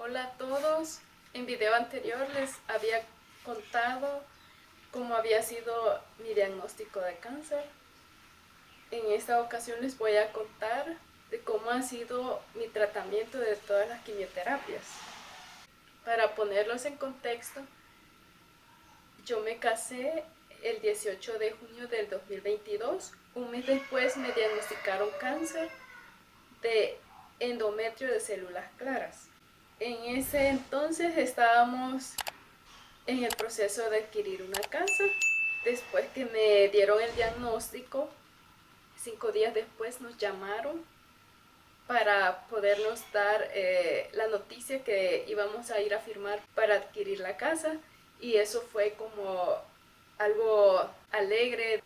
Hola a todos. En video anterior les había contado cómo había sido mi diagnóstico de cáncer. En esta ocasión les voy a contar de cómo ha sido mi tratamiento de todas las quimioterapias. Para ponerlos en contexto, yo me casé el 18 de junio del 2022. Un mes después me diagnosticaron cáncer de endometrio de células claras. En ese entonces estábamos en el proceso de adquirir una casa. Después que me dieron el diagnóstico, 5 días después nos llamaron para podernos dar la noticia que íbamos a ir a firmar para adquirir la casa, y eso fue como algo alegre,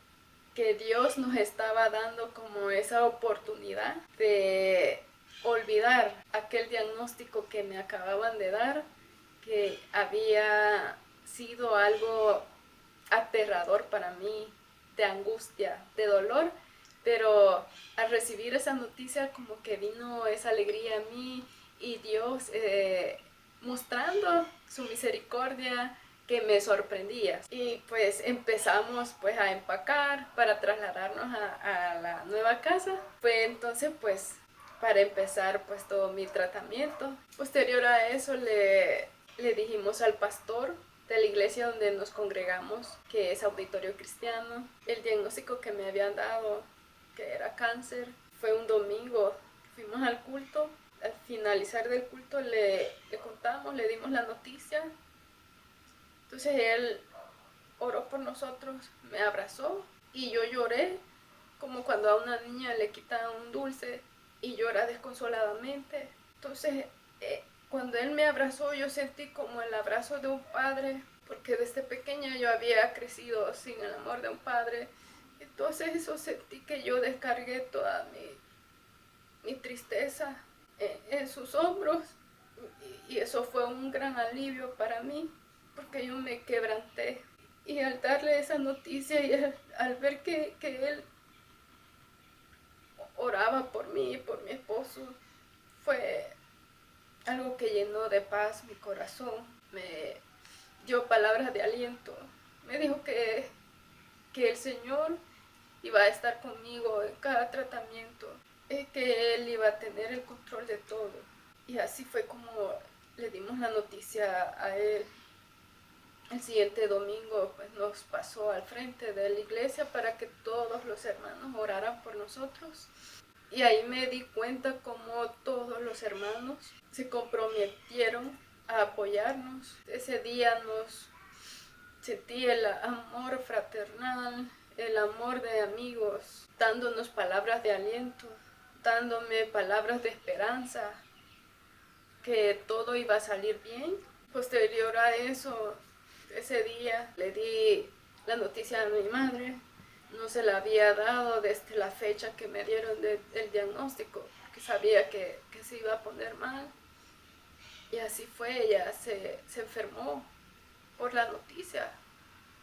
que Dios nos estaba dando como esa oportunidad de olvidar aquel diagnóstico que me acababan de dar, que había sido algo aterrador para mí, de angustia, de dolor, pero al recibir esa noticia como que vino esa alegría a mí, y Dios mostrando su misericordia que me sorprendía. Y pues empezamos pues a empacar para trasladarnos a la nueva casa. Fue entonces pues para empezar pues todo mi tratamiento. Posterior a eso le dijimos al pastor de la iglesia donde nos congregamos, que es Auditorio Cristiano, el diagnóstico que me habían dado, que era cáncer. Fue un domingo, fuimos al culto. Al finalizar del culto le contamos, le dimos la noticia. Entonces él oró por nosotros, me abrazó y yo lloré como cuando a una niña le quitan un dulce y llora desconsoladamente. Entonces cuando él me abrazó, yo sentí como el abrazo de un padre, porque desde pequeña yo había crecido sin el amor de un padre. Entonces eso sentí que yo descargué toda mi tristeza en sus hombros, y eso fue un gran alivio para mí, porque yo me quebranté. Y al darle esa noticia y al ver que él oraba por mí y por mi esposo, fue algo que llenó de paz mi corazón. Me dio palabras de aliento. Me dijo que el Señor iba a estar conmigo en cada tratamiento, que Él iba a tener el control de todo. Y así fue como le dimos la noticia a Él. El siguiente domingo pues, nos pasó al frente de la iglesia para que todos los hermanos oraran por nosotros. Y ahí me di cuenta cómo todos los hermanos se comprometieron a apoyarnos. Ese día sentí el amor fraternal, el amor de amigos, dándonos palabras de aliento, dándome palabras de esperanza, que todo iba a salir bien. Posterior a eso, ese día le di la noticia a mi madre. No se la había dado desde la fecha que me dieron del diagnóstico, porque sabía que se iba a poner mal. Y así fue, ella se enfermó por la noticia,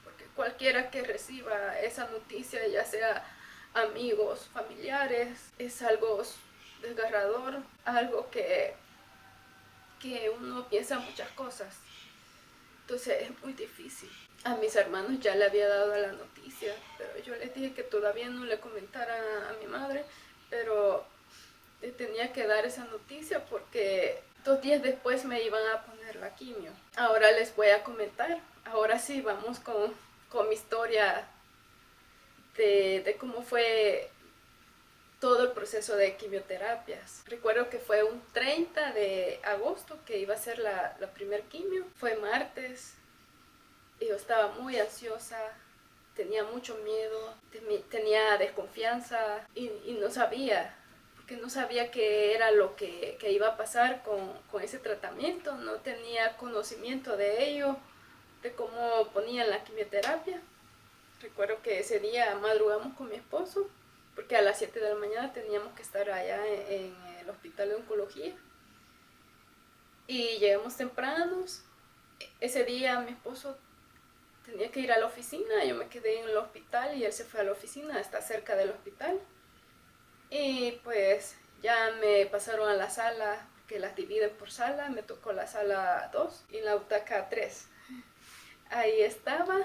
porque cualquiera que reciba esa noticia, ya sea amigos, familiares, es algo desgarrador, algo que uno piensa muchas cosas. Entonces es muy difícil. A mis hermanos ya le había dado la noticia, pero yo les dije que todavía no le comentara a mi madre, pero tenía que dar esa noticia porque 2 días después me iban a poner la quimio. Ahora les voy a comentar. Ahora sí, vamos con mi historia de cómo fue todo el proceso de quimioterapias. Recuerdo que fue un 30 de agosto que iba a ser la primer quimio. Fue martes y yo estaba muy ansiosa, tenía mucho miedo, tenía desconfianza y no sabía, porque no sabía qué era lo que iba a pasar con ese tratamiento. No tenía conocimiento de ello, de cómo ponían la quimioterapia. Recuerdo que ese día madrugamos con mi esposo, porque a las 7 de la mañana teníamos que estar allá en el hospital de oncología. Y llegamos tempranos. Ese día mi esposo tenía que ir a la oficina, yo me quedé en el hospital y él se fue a la oficina, está cerca del hospital. Y pues Ya me pasaron a la sala, que las dividen por sala, me tocó la sala 2 y la butaca 3. Ahí estaba,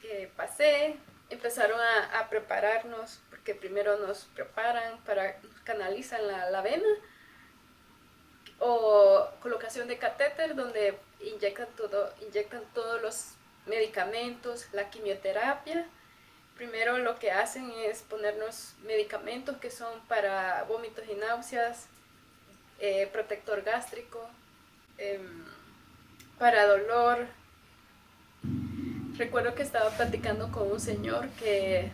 que pasé, empezaron a prepararnos, porque primero nos preparan nos canalizan la vena, o colocación de catéter donde inyectan todos los medicamentos, la quimioterapia. Primero lo que hacen es ponernos medicamentos que son para vómitos y náuseas, protector gástrico, eh, para dolor. Recuerdo que estaba platicando con un señor que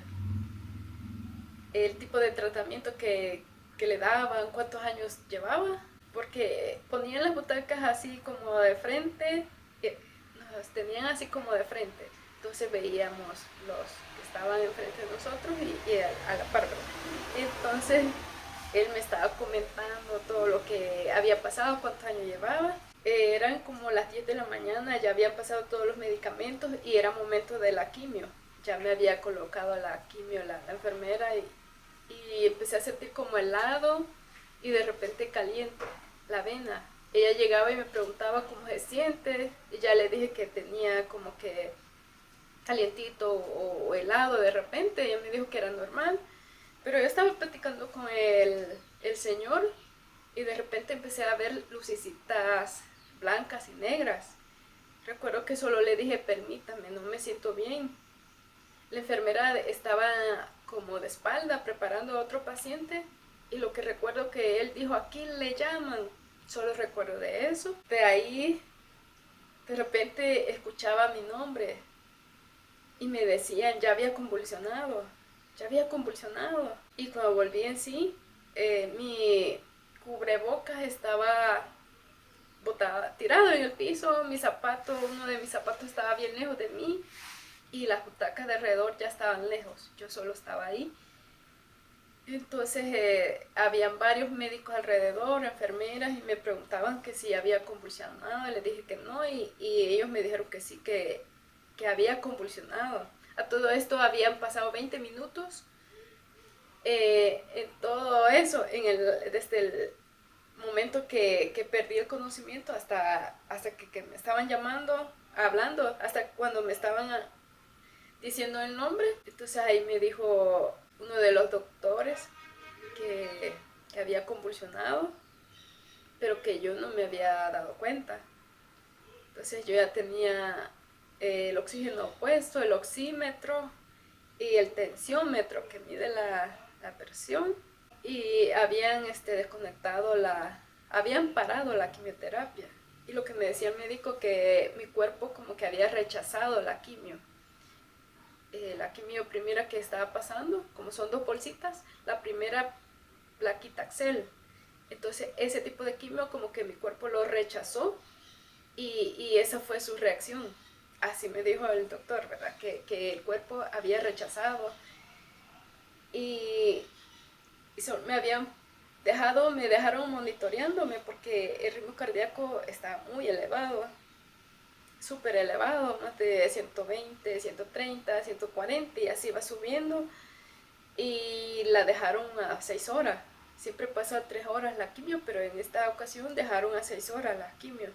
el tipo de tratamiento que le daban, cuántos años llevaba, porque ponían las butacas así como de frente, nos tenían así como de frente, entonces veíamos los que estaban enfrente de nosotros y a la par. Entonces él me estaba comentando todo lo que había pasado, cuántos años llevaba. Eran como las 10 de la mañana, ya habían pasado todos los medicamentos y era momento de la quimio. Ya me había colocado la quimio la enfermera y empecé a sentir como helado y de repente caliente la vena. Ella llegaba y me preguntaba cómo se siente y ya le dije que tenía como que calientito o helado de repente. Ella me dijo que era normal, pero yo estaba platicando con el señor y de repente empecé a ver lucecitas blancas y negras. Recuerdo que solo le dije, permítame, no me siento bien. La enfermera estaba como de espalda preparando a otro paciente y lo que recuerdo que él dijo, aquí le llaman, solo recuerdo de eso. De ahí de repente escuchaba mi nombre y me decían, ya había convulsionado, ya había convulsionado. Y cuando volví en sí, mi cubrebocas estaba tirado en el piso, mi zapato, uno de mis zapatos estaba bien lejos de mí y las butacas de alrededor ya estaban lejos, yo solo estaba ahí. Entonces habían varios médicos alrededor, enfermeras, y me preguntaban que si había convulsionado, les dije que no, y ellos me dijeron que sí, que había convulsionado. A todo esto habían pasado 20 minutos en todo eso, desde el momento que perdí el conocimiento hasta que me estaban llamando, hablando, hasta cuando me estaban diciendo el nombre. Entonces ahí me dijo uno de los doctores que había convulsionado, pero que yo no me había dado cuenta. Entonces yo ya tenía el oxígeno puesto, el oxímetro y el tensiómetro que mide la presión, y habían habían parado la quimioterapia. Y lo que me decía el médico, que mi cuerpo como que había rechazado la quimio. La quimio primera que estaba pasando, como son 2 bolsitas, la primera la Quitaxel. Entonces ese tipo de quimio como que mi cuerpo lo rechazó y esa fue su reacción. Así me dijo el doctor, ¿verdad? Que el cuerpo había rechazado y me dejaron monitoreándome porque el ritmo cardíaco estaba muy elevado, súper elevado, más de 120, 130, 140, y así va subiendo. Y la dejaron a 6 horas. Siempre pasa 3 horas la quimio, pero en esta ocasión dejaron a 6 horas la quimio.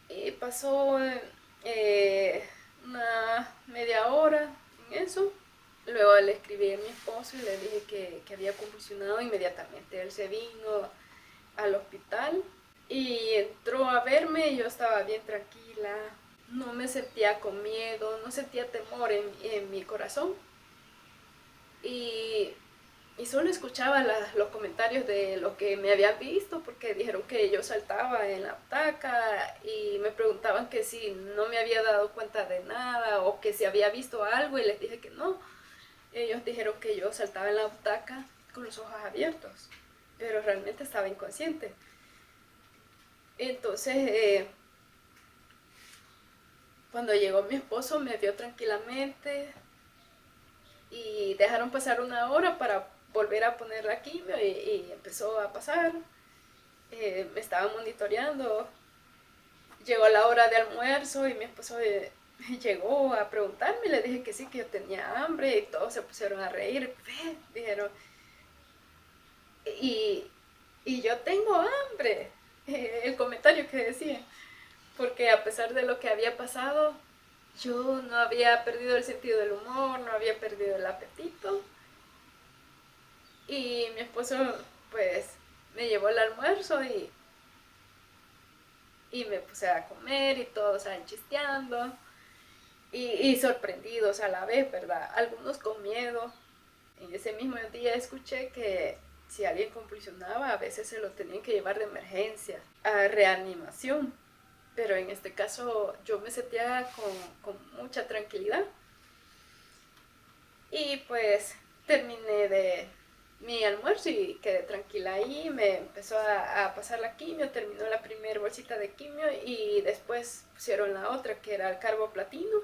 Y pasó una media hora en eso. Luego le escribí a mi esposo y le dije que había convulsionado. Inmediatamente él se vino al hospital y entró a verme. Yo estaba bien tranquila, no me sentía con miedo, no sentía temor en mi corazón. Y solo escuchaba los comentarios de lo que me habían visto, porque dijeron que yo saltaba en la butaca y me preguntaban que si no me había dado cuenta de nada o que si había visto algo, y les dije que no. Ellos dijeron que yo saltaba en la butaca con los ojos abiertos, pero realmente estaba inconsciente. Entonces, cuando llegó mi esposo me vio tranquilamente y dejaron pasar una hora para volver a poner la quimio y empezó a pasar. Me estaba monitoreando. Llegó la hora de almuerzo y mi esposo llegó a preguntarme. Le dije que sí, que yo tenía hambre, y todos se pusieron a reír. Dijeron, y, y yo tengo hambre, el comentario que decía, porque a pesar de lo que había pasado, yo no había perdido el sentido del humor, no había perdido el apetito, y mi esposo pues me llevó el almuerzo y me puse a comer y todos chisteando y sorprendidos a la vez, ¿verdad? Algunos con miedo. En ese mismo día escuché que si alguien convulsionaba, a veces se lo tenían que llevar de emergencia a reanimación. Pero en este caso yo me sentía con mucha tranquilidad. Y pues terminé de mi almuerzo y quedé tranquila ahí. Me empezó a pasar la quimio, terminó la primera bolsita de quimio y después pusieron la otra que era el carboplatino.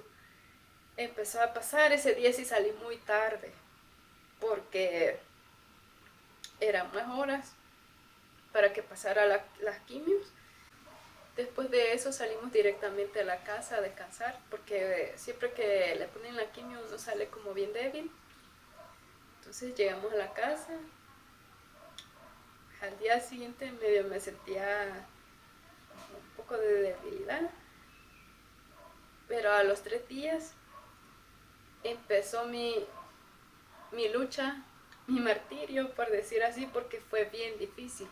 Empezó a pasar, ese día sí salí muy tarde porque eran más horas para que pasara las quimios. Después de eso salimos directamente a la casa a descansar porque siempre que le ponen la quimio uno sale como bien débil. Entonces llegamos a la casa. Al día siguiente medio me sentía un poco de debilidad, pero a los 3 días empezó mi lucha, mi martirio, por decir así, porque fue bien difícil.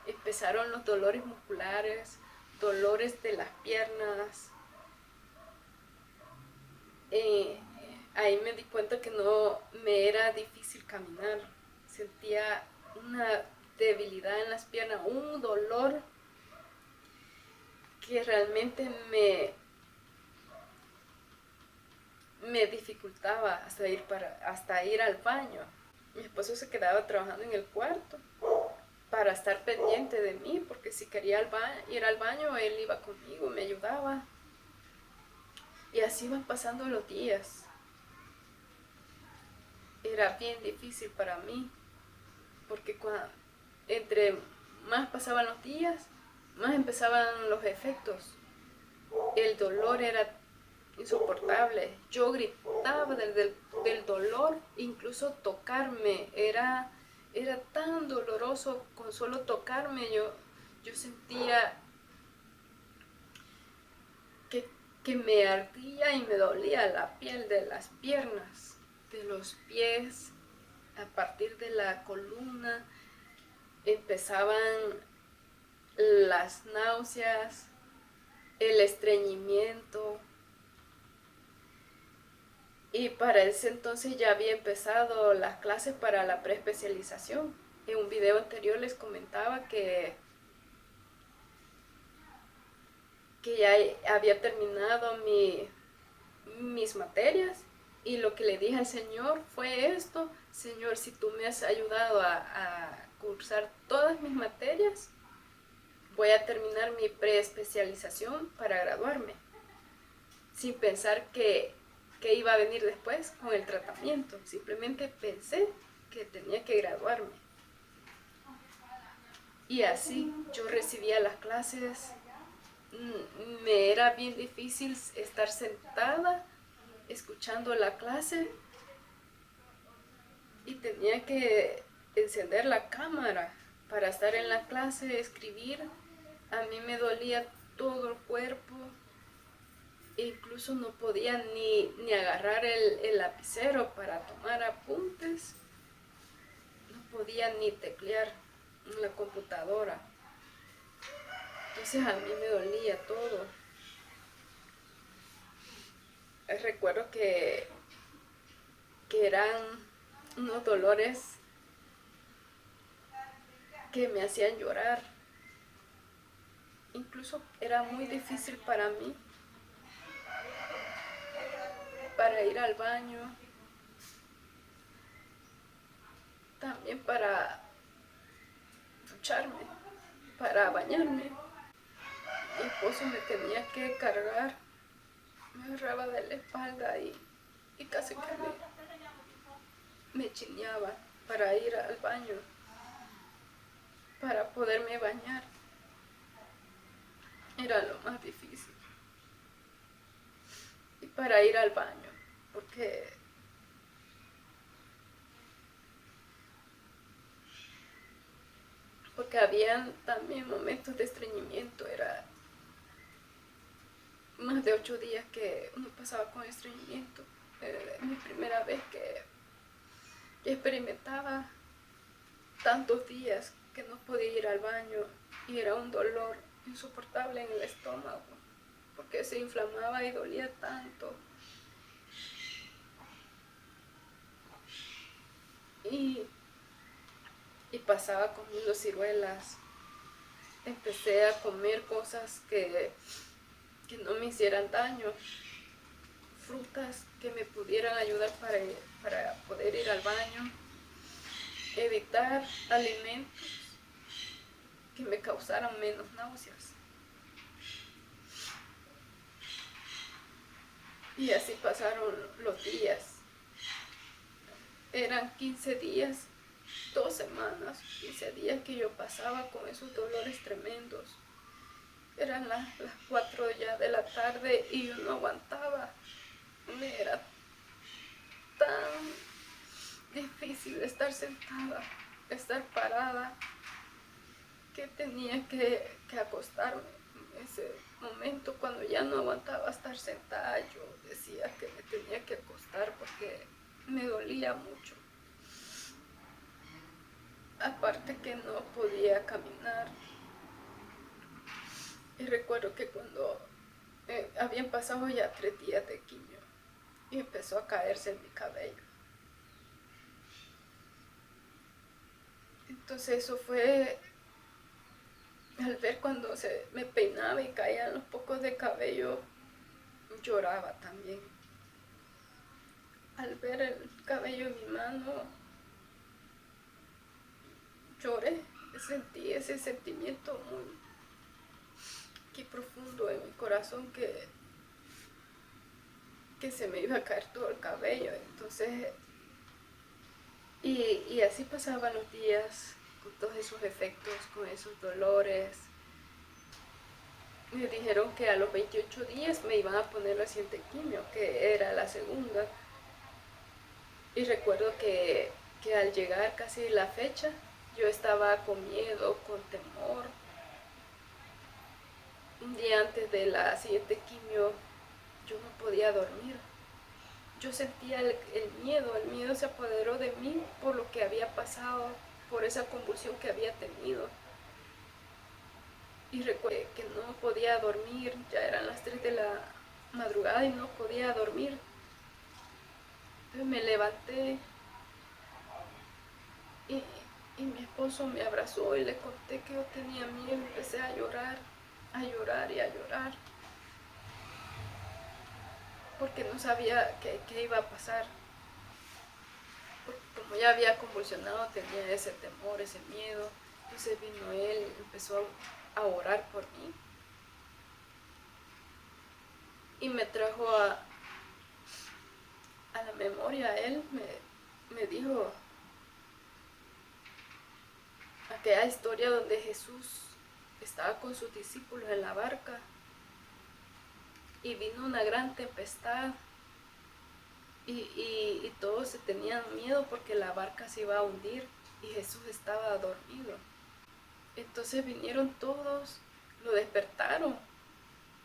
Empezaron los dolores musculares, dolores de las piernas. Ahí me di cuenta que no me era difícil caminar. Sentía una debilidad en las piernas, un dolor que realmente me dificultaba hasta ir al baño. Mi esposo se quedaba trabajando en el cuarto para estar pendiente de mí, porque si quería ir al baño, él iba conmigo, me ayudaba. Y así van pasando los días. Era bien difícil para mí, porque entre más pasaban los días, más empezaban los efectos. El dolor era insoportable. Yo gritaba del dolor, incluso tocarme. Era tan doloroso con solo tocarme. Yo sentía que me ardía y me dolía la piel de las piernas, de los pies, a partir de la columna. Empezaban las náuseas, el estreñimiento. Y para ese entonces ya había empezado las clases para la preespecialización. En un video anterior les comentaba que ya había terminado mis materias, y lo que le dije al Señor fue esto: Señor, si tú me has ayudado a cursar todas mis materias, voy a terminar mi preespecialización para graduarme, sin pensar que iba a venir después con el tratamiento. Simplemente pensé que tenía que graduarme. Y así yo recibía las clases. Me era bien difícil estar sentada escuchando la clase y tenía que encender la cámara para estar en la clase, escribir. A mí me dolía todo el cuerpo. Incluso no podía ni agarrar el lapicero para tomar apuntes. No podía ni teclear en la computadora. Entonces a mí me dolía todo. Recuerdo que eran unos dolores que me hacían llorar. Incluso era muy difícil para mí para ir al baño, también para ducharme, para bañarme. Mi esposo me tenía que cargar, me agarraba de la espalda y casi que me chineaba para ir al baño, para poderme bañar. Era lo más difícil. Y para ir al baño, porque porque habían también momentos de estreñimiento. Era más de 8 días que uno pasaba con estreñimiento. Mi primera vez que experimentaba tantos días que no podía ir al baño y era un dolor insoportable en el estómago porque se inflamaba y dolía tanto. Y pasaba comiendo ciruelas. Empecé a comer cosas que no me hicieran daño, frutas que me pudieran ayudar para poder ir al baño, evitar alimentos que me causaran menos náuseas. Y así pasaron los días. Eran 15 días, 2 semanas, 15 días que yo pasaba con esos dolores tremendos. Eran las 4 ya de la tarde y yo no aguantaba. Me era tan difícil estar sentada, estar parada, que tenía que acostarme. En ese momento, cuando ya no aguantaba estar sentada, yo decía que me tenía que acostar porque me dolía mucho. Aparte que no podía caminar. Y recuerdo que cuando habían pasado ya 3 días de quimio y empezó a caerse mi cabello. Entonces eso fue, al ver cuando me peinaba y caían los pocos de cabello, lloraba también. Al ver el cabello en mi mano, lloré, sentí ese sentimiento muy profundo en mi corazón que se me iba a caer todo el cabello. Entonces, y así pasaban los días con todos esos efectos, con esos dolores. Me dijeron que a los 28 días me iban a poner la siguiente quimio, que era la segunda. Y recuerdo que al llegar casi la fecha, yo estaba con miedo, con temor. Un día antes de la siguiente quimio, yo no podía dormir. Yo sentía el miedo se apoderó de mí por lo que había pasado, por esa convulsión que había tenido. Y recuerdo que no podía dormir, ya eran las 3 de la madrugada y no podía dormir. Entonces me levanté y mi esposo me abrazó y le conté que yo tenía miedo. Empecé a llorar y a llorar, porque no sabía qué iba a pasar. Porque como ya había convulsionado, tenía ese temor, ese miedo. Entonces vino él, empezó a orar por mí y me trajo a la memoria. Él me dijo aquella historia donde Jesús estaba con sus discípulos en la barca y vino una gran tempestad y todos se tenían miedo porque la barca se iba a hundir y Jesús estaba dormido. Entonces vinieron todos, lo despertaron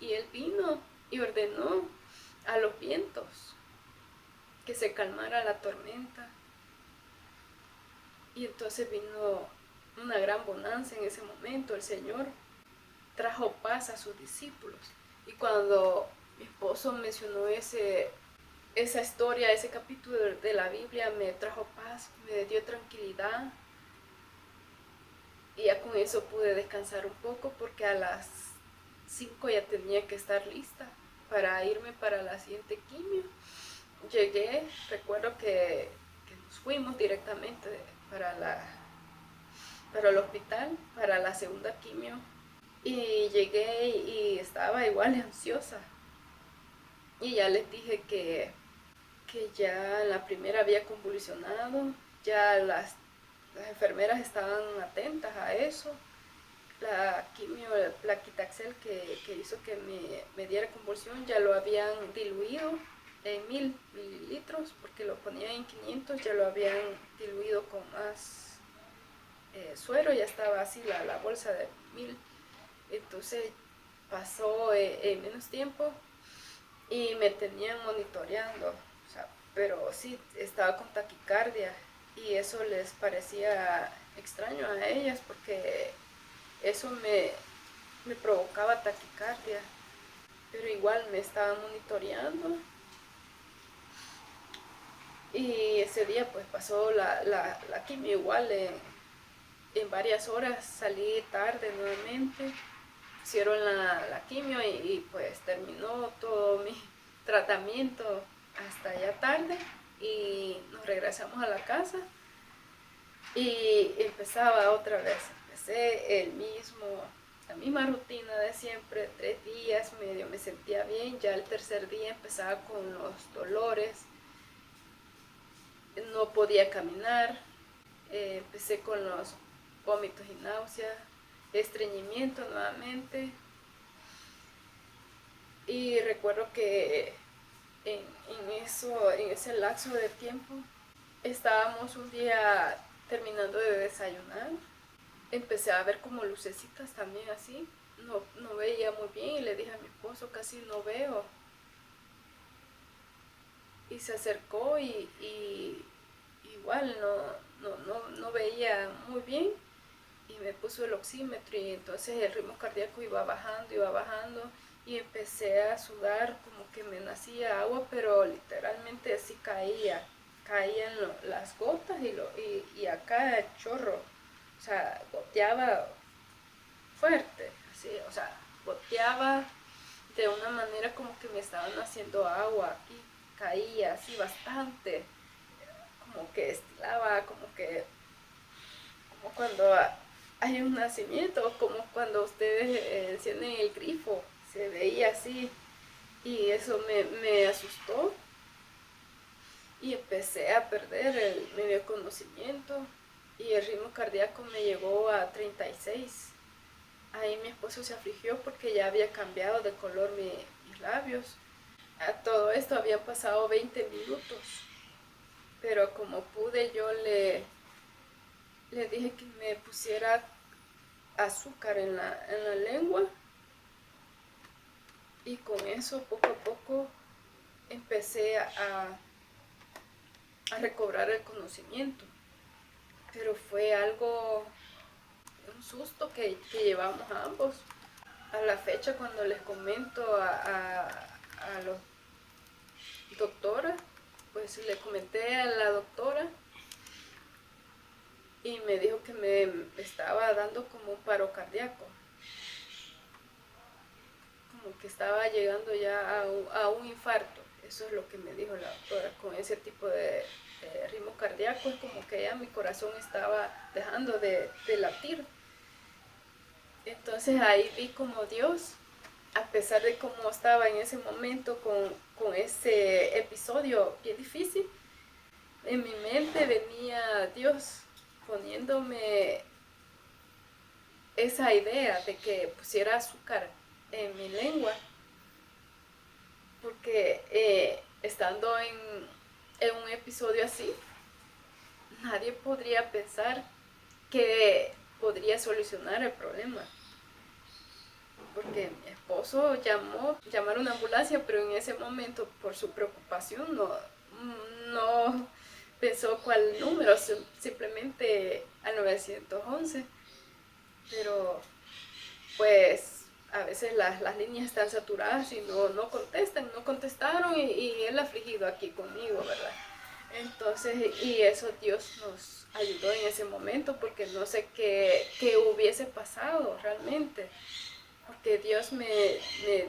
y él vino y ordenó a los vientos que se calmara la tormenta. Y entonces vino una gran bonanza en ese momento. El Señor trajo paz a sus discípulos. Y cuando mi esposo mencionó esa historia, ese capítulo de la Biblia, me trajo paz, me dio tranquilidad. Y ya con eso pude descansar un poco porque a las 5 ya tenía que estar lista para irme para la siguiente quimio. Llegué, recuerdo que nos fuimos directamente para el hospital, para la segunda quimio. Y llegué y estaba igual ansiosa. Y ya les dije que ya la primera había convulsionado, ya las enfermeras estaban atentas a eso. La quimio, el Plaquitaxel que hizo que me diera convulsión, ya lo habían diluido en 1000 mililitros, porque lo ponían en 500, ya lo habían diluido con más suero, ya estaba así la bolsa de 1000. Entonces pasó en menos tiempo y me tenían monitoreando, o sea, pero sí, estaba con taquicardia y eso les parecía extraño a ellas porque eso me provocaba taquicardia, pero igual me estaban monitoreando. Y ese día pues pasó la quimio igual en varias horas, salí tarde nuevamente, hicieron la quimio y pues terminó todo mi tratamiento hasta ya tarde y nos regresamos a la casa y empezaba otra vez, empecé la misma rutina de siempre, 3 días medio me sentía bien, ya el tercer día empezaba con los dolores, no podía caminar, empecé con los vómitos y náuseas, estreñimiento nuevamente. Y recuerdo que en ese lapso de tiempo estábamos un día terminando de desayunar. Empecé a ver como lucecitas también así. No veía muy bien y le dije a mi esposo, casi no veo. Y se acercó y igual no veía muy bien y me puso el oxímetro y entonces el ritmo cardíaco iba bajando y empecé a sudar como que me nacía agua, pero literalmente así caían las gotas y acá el chorro, o sea, goteaba fuerte, así, o sea, goteaba de una manera como que me estaban haciendo agua aquí, caía así bastante, como que estilaba, como cuando hay un nacimiento, como cuando ustedes encienden el grifo, se veía así y eso me asustó y empecé a perder el medio conocimiento y el ritmo cardíaco me llegó a 36. Ahí mi esposo se afligió porque ya había cambiado de color mis labios. A todo esto habían pasado 20 minutos, pero como pude yo le dije que me pusiera azúcar en la lengua y con eso poco a poco empecé a recobrar el conocimiento. Pero fue un susto que llevamos a ambos. A la fecha cuando les comento a los doctoras, pues le comenté a la doctora y me dijo que me estaba dando como un paro cardíaco, como que estaba llegando ya a un infarto. Eso es lo que me dijo la doctora, con ese tipo de ritmo cardíaco es como que ya mi corazón estaba dejando de latir. Entonces ahí vi como Dios, a pesar de cómo estaba en ese momento con ese episodio bien difícil, en mi mente venía Dios poniéndome esa idea de que pusiera azúcar en mi lengua, porque estando en un episodio así, nadie podría pensar que podría solucionar el problema. Porque mi esposo llamaron una ambulancia, pero en ese momento, por su preocupación, no pensó cuál número, simplemente al 911. Pero pues a veces las líneas están saturadas y no contestaron y él afligido aquí conmigo, ¿verdad? Entonces, y eso Dios nos ayudó en ese momento porque no sé qué hubiese pasado realmente, porque Dios me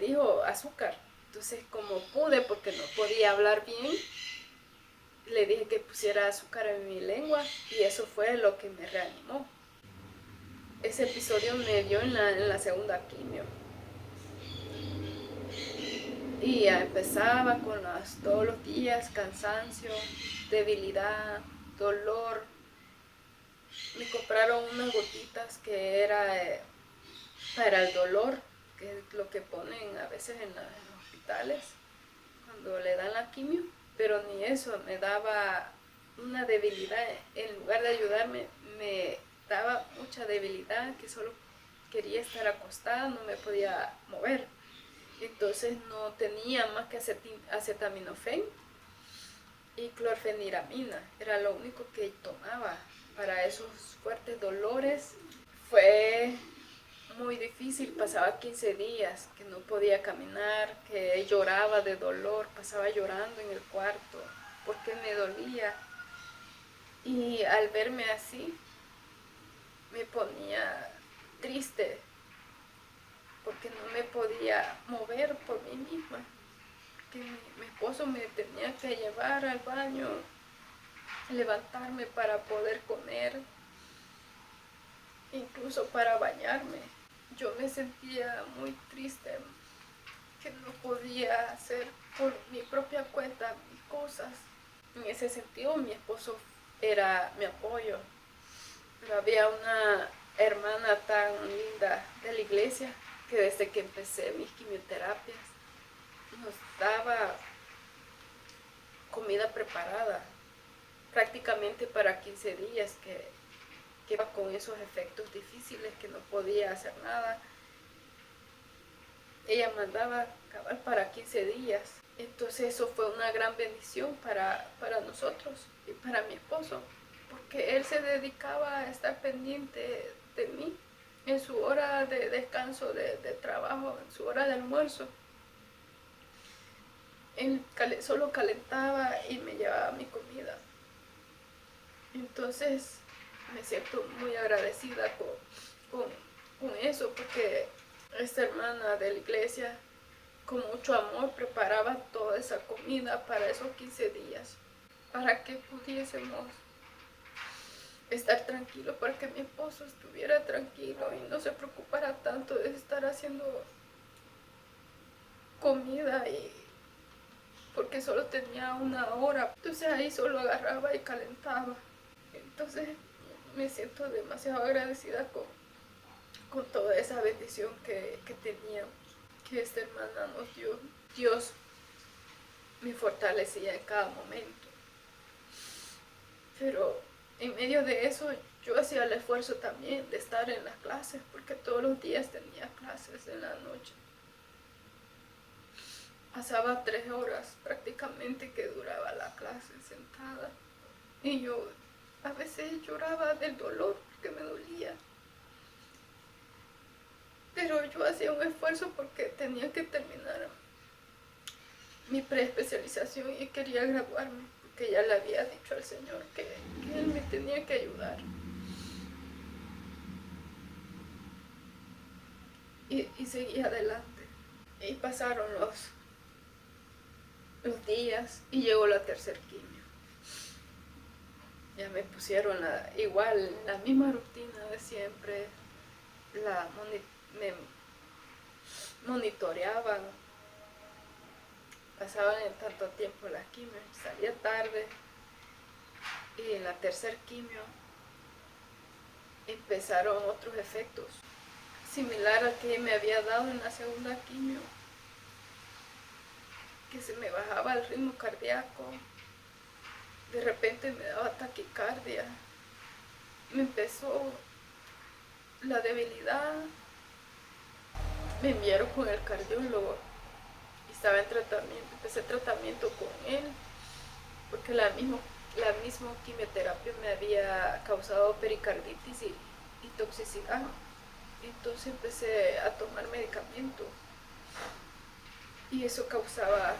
dijo azúcar. Entonces, como pude, porque no podía hablar bien, le dije que pusiera azúcar en mi lengua y eso fue lo que me reanimó. Ese episodio me dio en la segunda quimio. Y ya empezaba con todos los días, cansancio, debilidad, dolor. Me compraron unas gotitas que era para el dolor, que es lo que ponen a veces en los hospitales cuando le dan la quimio, pero ni eso, me daba una debilidad. En lugar de ayudarme, daba mucha debilidad, que solo quería estar acostada, no me podía mover. Entonces no tenía más que acetaminofén y clorfeniramina. Era lo único que tomaba para esos fuertes dolores. Fue muy difícil, pasaba 15 días que no podía caminar, que lloraba de dolor, pasaba llorando en el cuarto porque me dolía. Y al verme así, me ponía triste porque no me podía mover por mí misma. Que mi esposo me tenía que llevar al baño, levantarme para poder comer, incluso para bañarme. Yo me sentía muy triste, que no podía hacer por mi propia cuenta mis cosas. En ese sentido, mi esposo era mi apoyo, pero había una hermana tan linda de la iglesia que desde que empecé mis quimioterapias nos daba comida preparada prácticamente para 15 días, que iba con esos efectos difíciles, que no podía hacer nada. Ella mandaba cabal para 15 días. Entonces eso fue una gran bendición para nosotros y para mi esposo, porque él se dedicaba a estar pendiente de mí en su hora de descanso de trabajo, en su hora de almuerzo. Él solo calentaba y me llevaba mi comida. Entonces me siento muy agradecida con eso, porque esta hermana de la iglesia con mucho amor preparaba toda esa comida para esos 15 días, para que pudiésemos estar tranquilos, para que mi esposo estuviera tranquilo y no se preocupara tanto de estar haciendo comida, y porque solo tenía una hora, entonces ahí solo agarraba y calentaba. Entonces me siento demasiado agradecida con toda esa bendición que teníamos, que esta hermana nos dio. Dios me fortalecía en cada momento, pero en medio de eso yo hacía el esfuerzo también de estar en las clases, porque todos los días tenía clases en la noche. Pasaba 3 horas prácticamente que duraba la clase sentada, y yo a veces lloraba del dolor porque me dolía, pero yo hacía un esfuerzo porque tenía que terminar mi preespecialización y quería graduarme, porque ya le había dicho al Señor que Él me tenía que ayudar. Y seguí adelante. Y pasaron los días y llegó la tercer quimio. Ya me pusieron igual la misma rutina de siempre. Me monitoreaban. Pasaban en tanto tiempo las quimios, salía tarde. Y en la tercer quimio empezaron otros efectos, similar al que me había dado en la segunda quimio, que se me bajaba el ritmo cardíaco, de repente me daba taquicardia, me empezó la debilidad, me enviaron con el cardiólogo y estaba en tratamiento, empecé tratamiento con él, porque la misma quimioterapia me había causado pericarditis y toxicidad. Entonces empecé a tomar medicamento y eso causaba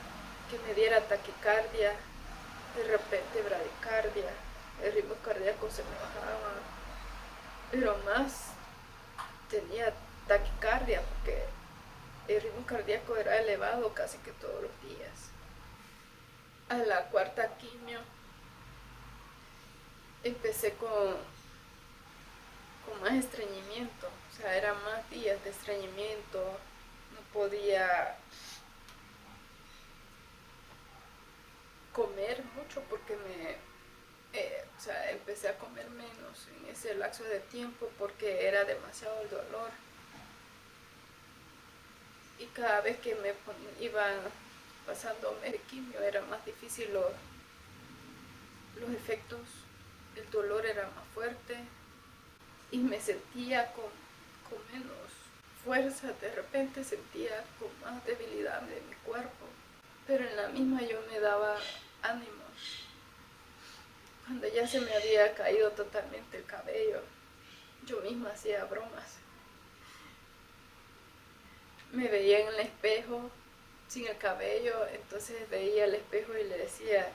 que me diera taquicardia, de repente bradicardia, el ritmo cardíaco se me bajaba, pero más tenía taquicardia porque el ritmo cardíaco era elevado casi que todos los días. A la cuarta quimio empecé con más estreñimiento, o sea, eran más días de estreñimiento, no podía comer mucho porque o sea, empecé a comer menos en ese lapso de tiempo porque era demasiado el dolor. Y cada vez que me iban pasando el quimio era más difícil los efectos, el dolor era más fuerte. y me sentía con menos fuerza, de repente sentía con más debilidad de mi cuerpo, pero en la misma yo me daba ánimo. Cuando ya se me había caído totalmente el cabello, yo misma hacía bromas. Me veía en el espejo sin el cabello, entonces veía el espejo y le decía,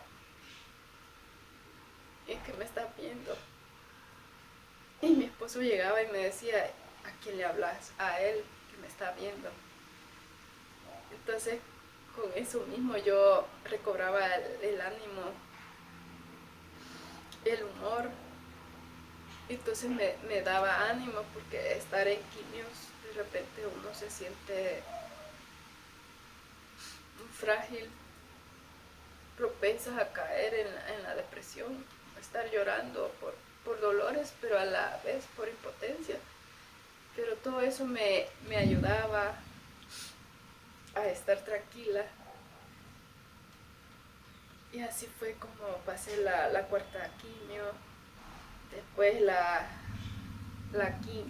es que me estás viendo. Y mi esposo llegaba y me decía, ¿a quién le hablas? A él, que me está viendo. Entonces, con eso mismo yo recobraba el ánimo, el humor. Entonces me daba ánimo porque estar en quimios, de repente uno se siente frágil, propensas a caer en la depresión, a estar llorando por dolores, pero a la vez por impotencia. Pero todo eso me ayudaba a estar tranquila. Y así fue como pasé la cuarta quimio. Después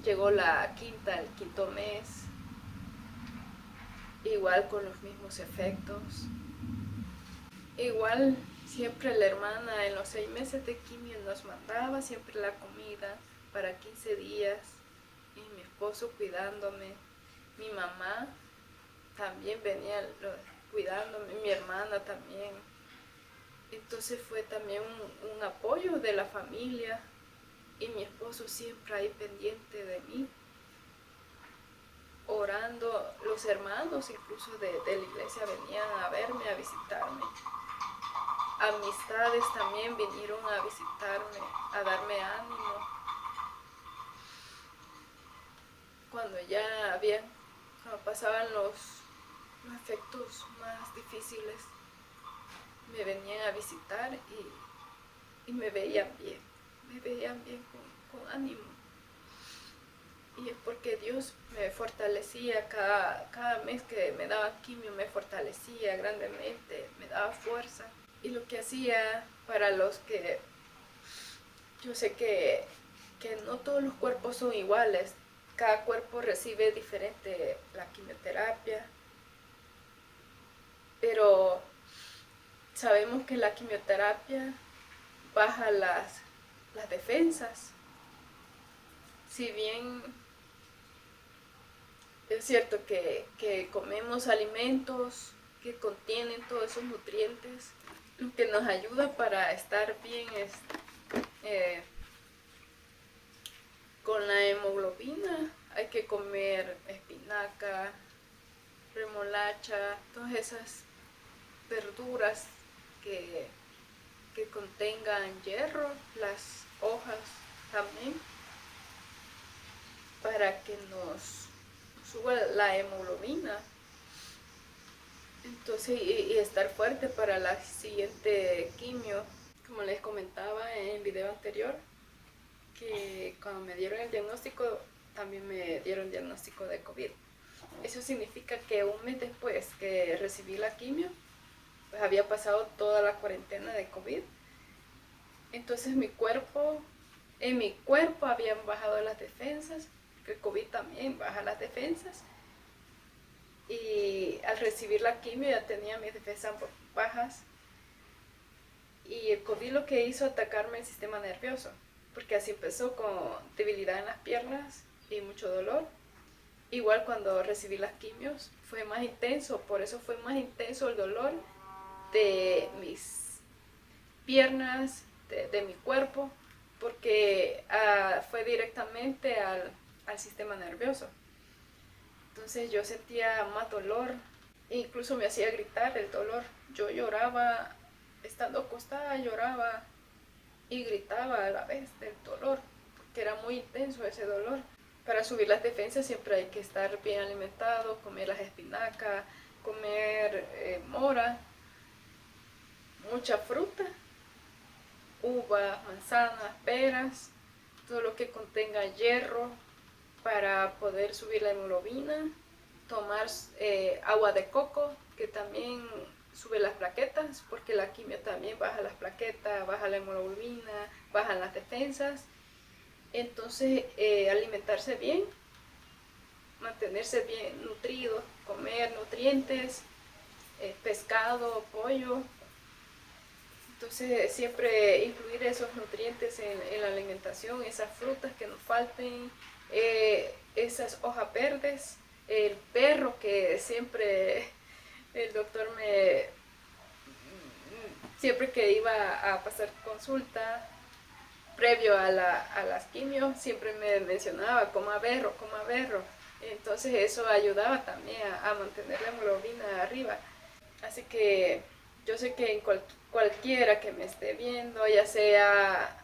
llegó la quinta, el quinto mes. Igual con los mismos efectos. Igual siempre la hermana en los 6 meses de quimio nos mandaba siempre la comida para 15 días. Y mi esposo cuidándome. Mi mamá también venía cuidándome, mi hermana también. Entonces fue también un apoyo de la familia y mi esposo siempre ahí pendiente de mí, orando. Los hermanos incluso de la iglesia venían a verme, a visitarme. Amistades también vinieron a visitarme, a darme ánimo. Cuando pasaban los efectos más difíciles, me venían a visitar y me veían bien con ánimo. Y es porque Dios me fortalecía cada mes que me daba quimio, me fortalecía grandemente, me daba fuerza. Y lo que hacía para los que, yo sé que no todos los cuerpos son iguales, cada cuerpo recibe diferente la quimioterapia, pero sabemos que la quimioterapia baja las defensas. Si bien es cierto que comemos alimentos que contienen todos esos nutrientes, lo que nos ayuda para estar bien es con la hemoglobina. Hay que comer espinaca, remolacha, todas esas verduras que contengan hierro, las hojas también, para que nos suba la hemoglobina. Entonces, y estar fuerte para la siguiente quimio. Como les comentaba en el video anterior, que cuando me dieron el diagnóstico, también me dieron diagnóstico de COVID. Eso significa que un mes después que recibí la quimio, pues había pasado toda la cuarentena de COVID. Entonces en mi cuerpo habían bajado las defensas, que el COVID también baja las defensas. Y al recibir la quimio ya tenía mis defensas bajas. Y el COVID lo que hizo atacarme el sistema nervioso, porque así empezó con debilidad en las piernas y mucho dolor. Igual cuando recibí las quimios fue más intenso, por eso fue más intenso el dolor de mis piernas, de mi cuerpo, porque fue directamente al sistema nervioso. Entonces yo sentía más dolor, incluso me hacía gritar el dolor. Yo lloraba, estando acostada lloraba y gritaba a la vez del dolor, porque era muy intenso ese dolor. Para subir las defensas siempre hay que estar bien alimentado, comer las espinacas, comer mora, mucha fruta, uvas, manzanas, peras, todo lo que contenga hierro para poder subir la hemoglobina, tomar agua de coco, que también sube las plaquetas, porque la quimio también baja las plaquetas, baja la hemoglobina, bajan las defensas. Entonces, alimentarse bien, mantenerse bien nutrido, comer nutrientes, pescado, pollo. Entonces siempre incluir esos nutrientes en la alimentación, esas frutas que nos falten, esas hojas verdes, el perro que siempre el doctor siempre que iba a pasar consulta, previo a las quimios, siempre me mencionaba, coma berro, coma berro. Entonces eso ayudaba también a mantener la hemoglobina arriba. Así que yo sé que en cualquiera que me esté viendo, ya sea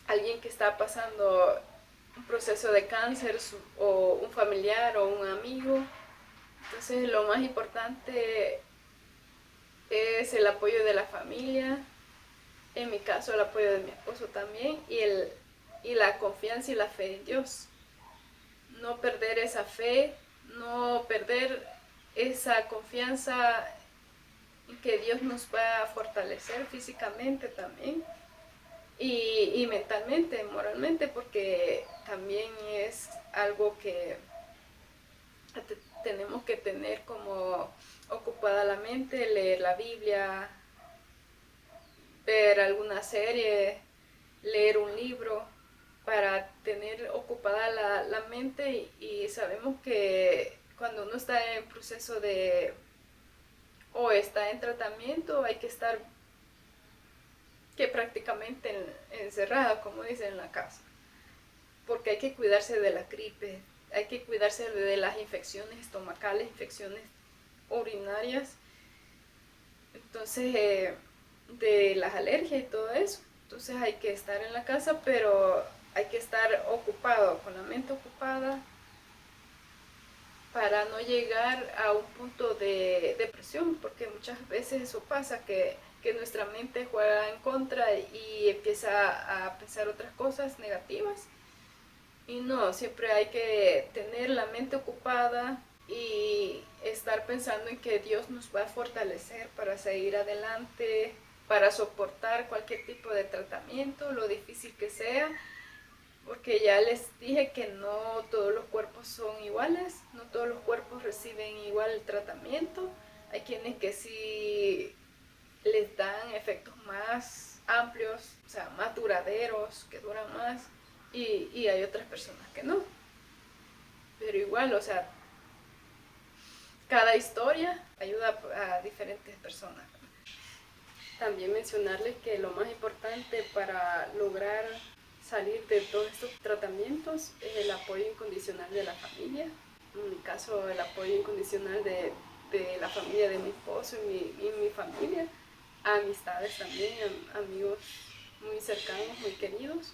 alguien que está pasando un proceso de cáncer o un familiar o un amigo, entonces lo más importante es el apoyo de la familia, en mi caso el apoyo de mi esposo también, y la confianza y la fe en Dios. No perder esa fe, no perder esa confianza en que Dios nos va a fortalecer físicamente también y mentalmente, moralmente, porque también es algo que tenemos que tener como ocupada la mente, leer la Biblia, ver alguna serie, leer un libro, para tener ocupada la mente y sabemos que cuando uno está en proceso de o está en tratamiento hay que estar que prácticamente encerrada, como dicen, en la casa, porque hay que cuidarse de la gripe, hay que cuidarse de las infecciones estomacales, infecciones urinarias, entonces de las alergias y todo eso. Entonces hay que estar en la casa, pero hay que estar ocupado, con la mente ocupada, para no llegar a un punto de depresión, porque muchas veces eso pasa, que nuestra mente juega en contra y empieza a pensar otras cosas negativas. Y no, siempre hay que tener la mente ocupada y estar pensando en que Dios nos va a fortalecer para seguir adelante, para soportar cualquier tipo de tratamiento, lo difícil que sea, porque ya les dije que no todos los cuerpos son iguales, no todos los cuerpos reciben igual el tratamiento. Hay quienes que sí les dan efectos más amplios, o sea, más duraderos, que duran más, y hay otras personas que no. Pero igual, o sea, cada historia ayuda a diferentes personas. También mencionarles que lo más importante para lograr salir de todos estos tratamientos es el apoyo incondicional de la familia. En mi caso, el apoyo incondicional de la familia de mi esposo y mi familia, amistades también, amigos muy cercanos, muy queridos,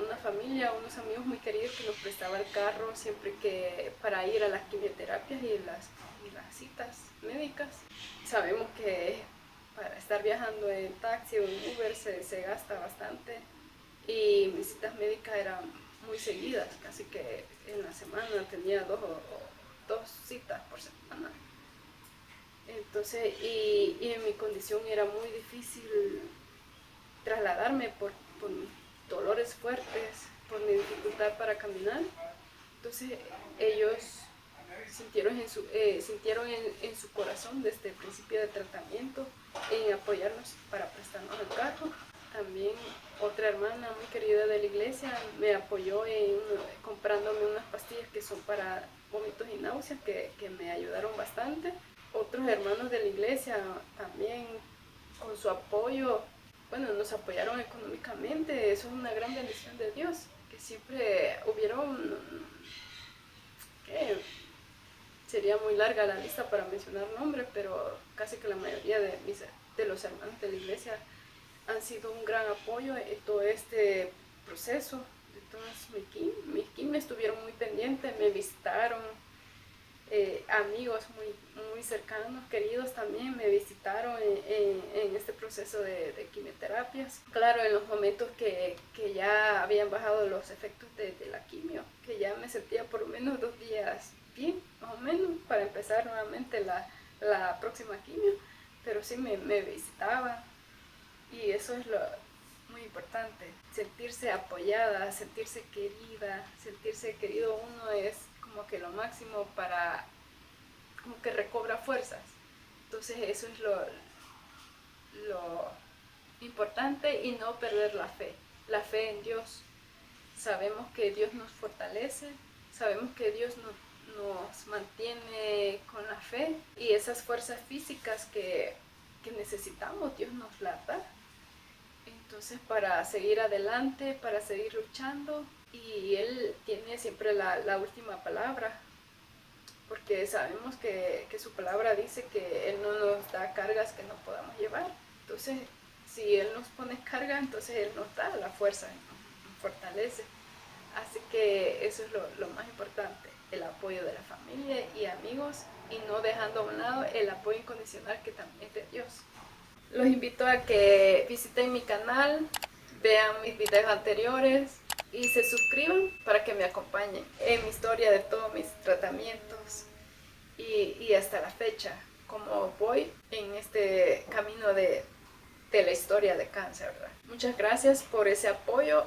una familia, unos amigos muy queridos que nos prestaba el carro siempre que para ir a las quimioterapias y las citas médicas. Sabemos que para estar viajando en taxi o en Uber se gasta bastante y mis citas médicas eran muy seguidas, casi que en la semana tenía dos citas por semana. Entonces, y en mi condición era muy difícil trasladarme por mis dolores fuertes, por mi dificultad para caminar. Entonces ellos sintieron en su corazón desde el principio del tratamiento en apoyarnos para prestarnos el carro. También otra hermana muy querida de la iglesia me apoyó comprándome unas pastillas que son para vómitos y náuseas que me ayudaron bastante. Otros hermanos de la iglesia también con su apoyo, bueno, nos apoyaron económicamente. Eso es una gran bendición de Dios, que siempre hubieron, sería muy larga la lista para mencionar nombres, pero casi que la mayoría de los hermanos de la iglesia han sido un gran apoyo en todo este proceso. De todas mis quimios estuvieron muy pendientes, me visitaron, amigos muy cercanos, queridos también me visitaron en este proceso de quimioterapias. Claro, en los momentos que ya habían bajado los efectos de la quimio, que ya me sentía por lo menos 2 días bien, más o menos, para empezar nuevamente la próxima quimio, pero sí me visitaban y eso es muy muy importante. Sentirse apoyada, sentirse querida, sentirse querido uno es como que lo máximo para, como que recobra fuerzas. Entonces eso es lo importante, y no perder la fe en Dios. Sabemos que Dios nos fortalece, sabemos que Dios nos mantiene con la fe, y esas fuerzas físicas que necesitamos, Dios nos las da. Entonces, para seguir adelante, para seguir luchando, y Él tiene siempre la última palabra, porque sabemos que su palabra dice que Él no nos da cargas que no podamos llevar. Entonces, si Él nos pone carga, entonces Él nos da la fuerza, nos fortalece. Así que eso es lo más importante, el apoyo de la familia y amigos, y no dejando a un lado el apoyo incondicional que también es de Dios. Los invito a que visiten mi canal, vean mis videos anteriores y se suscriban para que me acompañen en mi historia de todos mis tratamientos y hasta la fecha, como voy en este camino de la historia de cáncer, ¿verdad? Muchas gracias por ese apoyo.